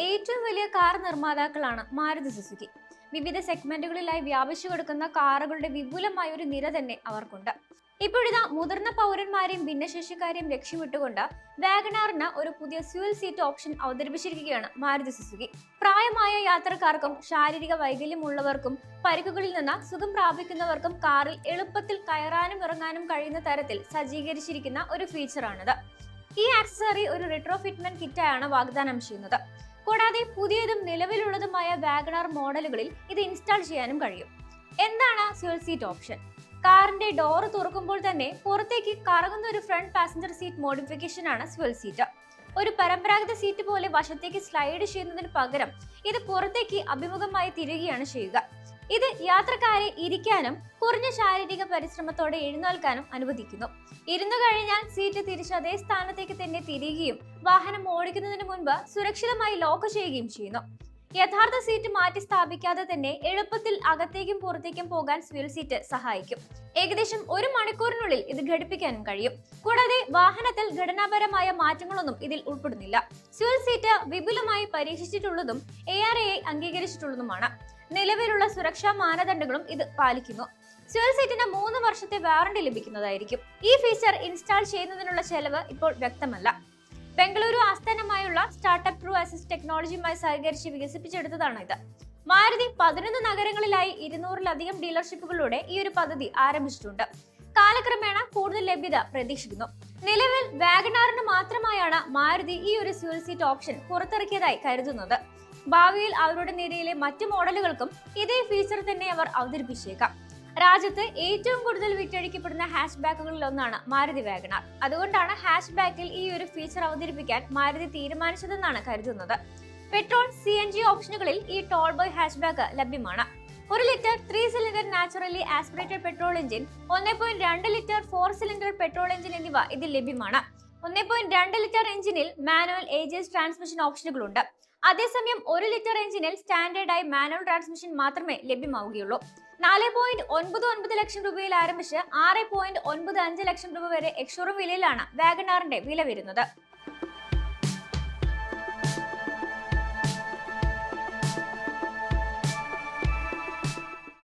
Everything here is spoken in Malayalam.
ഏറ്റവും വലിയ കാർ നിർമ്മാതാക്കളാണ് മാരുതി സുസുക്കി. വിവിധ സെഗ്മെന്റുകളിലായി വ്യാപിച്ചു കിടക്കുന്ന കാറുകളുടെ വിപുലമായ ഒരു നിര തന്നെ അവർക്കുണ്ട്. ഇപ്പോഴിതാ മുതിർന്ന പൗരന്മാരെയും ഭിന്നശേഷിക്കാരെയും ലക്ഷ്യമിട്ടുകൊണ്ട് വാഗണാറിന് ഒരു പുതിയ ഫ്യൂൽ സീറ്റ് ഓപ്ഷൻ അവതരിപ്പിച്ചിരിക്കുകയാണ് മാരുതി സുസുക്കി. പ്രായമായ യാത്രക്കാർക്കും ശാരീരിക വൈകല്യമുള്ളവർക്കും പരിക്കുകളിൽ നിന്ന് സുഖം പ്രാപിക്കുന്നവർക്കും കാറിൽ എളുപ്പത്തിൽ കയറാനും ഇറങ്ങാനും കഴിയുന്ന തരത്തിൽ സജ്ജീകരിച്ചിരിക്കുന്ന ഒരു ഫീച്ചറാണിത്. ഈ ആക്സസറി ഒരു റിട്രോഫിറ്റ്മെന്റ് കിറ്റായാണ് വാഗ്ദാനം ചെയ്യുന്നത്. കൂടാതെ പുതിയതും നിലവിലുള്ളതുമായ വാഗണാർ മോഡലുകളിൽ ഇത് ഇൻസ്റ്റാൾ ചെയ്യാനും കഴിയും. എന്താണ് ഫ്യൂൽ സീറ്റ് ഓപ്ഷൻ? കാറിന്റെ ഡോറ് തുറക്കുമ്പോൾ തന്നെ പുറത്തേക്ക് കറങ്ങുന്ന ഒരു ഫ്രണ്ട് പാസഞ്ചർ സീറ്റ് മോഡിഫിക്കേഷൻ ആണ് ഫ്യൂൽ സീറ്റ്. ഒരു പരമ്പരാഗത സീറ്റ് പോലെ വശത്തേക്ക് സ്ലൈഡ് ചെയ്യുന്നതിന് പകരം ഇത് പുറത്തേക്ക് അഭിമുഖമായി തിരികുകയാണ് ചെയ്യുക. ഇത് യാത്രക്കാരെ ഇരിക്കാനും കുറഞ്ഞ ശാരീരിക പരിശ്രമത്തോടെ എഴുന്നേൽക്കാനും അനുവദിക്കുന്നു. ഇരുന്നു കഴിഞ്ഞാൽ സീറ്റ് തിരിച്ച് അതേ സ്ഥാനത്തേക്ക് തന്നെ തിരികുകയും വാഹനം ഓടിക്കുന്നതിന് മുൻപ് സുരക്ഷിതമായി ലോക്ക് ചെയ്യുകയും ചെയ്യുന്നു. യഥാർത്ഥ സീറ്റ് മാറ്റി സ്ഥാപിക്കാതെ തന്നെ എളുപ്പത്തിൽ അകത്തേക്കും പുറത്തേക്കും പോകാൻ ഫ്യൂൽ സീറ്റ് സഹായിക്കും. ഏകദേശം 1 മണിക്കൂറിനുള്ളിൽ ഇത് ഘടിപ്പിക്കാനും കഴിയും. കൂടാതെ വാഹനത്തിൽ ഘടനാപരമായ മാറ്റങ്ങളൊന്നും ഇതിൽ ഉൾപ്പെടുന്നില്ല. ഫ്യൂൽ സീറ്റ് വിപുലമായി പരീക്ഷിച്ചിട്ടുള്ളതും ARAI അംഗീകരിച്ചിട്ടുള്ളതുമാണ്. നിലവിലുള്ള സുരക്ഷാ മാനദണ്ഡങ്ങളും ഇത് പാലിക്കുന്നു. ഫ്യൂൽ സീറ്റിന് 3 വർഷത്തെ വാറണ്ടി ലഭിക്കുന്നതായിരിക്കും. ഈ ഫീച്ചർ ഇൻസ്റ്റാൾ ചെയ്യുന്നതിനുള്ള ചെലവ് ഇപ്പോൾ വ്യക്തമല്ല. ബംഗളൂരു ആസ്ഥാനമായുള്ള സ്റ്റാർട്ടപ്പ് ട്രൂ അസിസ്റ്റ് ടെക്നോളജിയുമായി സഹകരിച്ച് വികസിപ്പിച്ചെടുത്തതാണ് ഇത്. മാരുതി 11 നഗരങ്ങളിലായി 200-ലധികം ഡീലർഷിപ്പുകളിലൂടെ ഈ ഒരു പദ്ധതി ആരംഭിച്ചിട്ടുണ്ട്. കാലക്രമേണ കൂടുതൽ ലഭ്യത പ്രതീക്ഷിക്കുന്നു. നിലവിൽ വാഗണാറിന് മാത്രമായാണ് മാരുതി ഈ ഒരു ഫ്യൂൽ സീറ്റ് ഓപ്ഷൻ പുറത്തിറക്കിയതായി കരുതുന്നത്. ഭാവിയിൽ അവരുടെ നിരയിലെ മറ്റു മോഡലുകൾക്കും ഇതേ ഫീച്ചർ തന്നെ അവർ അവതരിപ്പിച്ചേക്കാം. രാജ്യത്ത് ഏറ്റവും കൂടുതൽ വിറ്റഴിക്കപ്പെടുന്ന ഹാച്ച് ബാക്കുകളിൽ ഒന്നാണ് മാരുതി വാഗണാർ. അതുകൊണ്ടാണ് ഹാച്ച് ബാക്കിൽ ഈ ഒരു ഫീച്ചർ അവതരിപ്പിക്കാൻ മാരുതി തീരുമാനിച്ചതെന്നാണ് കരുതുന്നത്. പെട്രോൾ CNG ഓപ്ഷനുകളിൽ ഈ ടോൾ ബോയ് ഹാച്ച് ബാക്ക് ലഭ്യമാണ്. 1 litre 3 cylinder naturally aspirated petrol engine, 1.2 litre 4 cylinder petrol engine എന്നിവ ഇതിൽ ലഭ്യമാണ്. 1.2 ലിറ്റർ എഞ്ചിനിൽ മാനുവൽ AGS ട്രാൻസ്മിഷൻ ഓപ്ഷനുകളുണ്ട്. അതേസമയം 1 ലിറ്റർ എഞ്ചിനിൽ സ്റ്റാൻഡേർഡായി മാനുവൽ ട്രാൻസ്മിഷൻ മാത്രമേ ലഭ്യമാവുകയുള്ളൂ. 4.99 ലക്ഷം രൂപയിൽ ആരംഭിച്ച് 6.95 ലക്ഷം രൂപ വരെ എക്സ്ഷോറൂം വിലയിലാണ് വാഗണാറിന്റെ വില വരുന്നത്.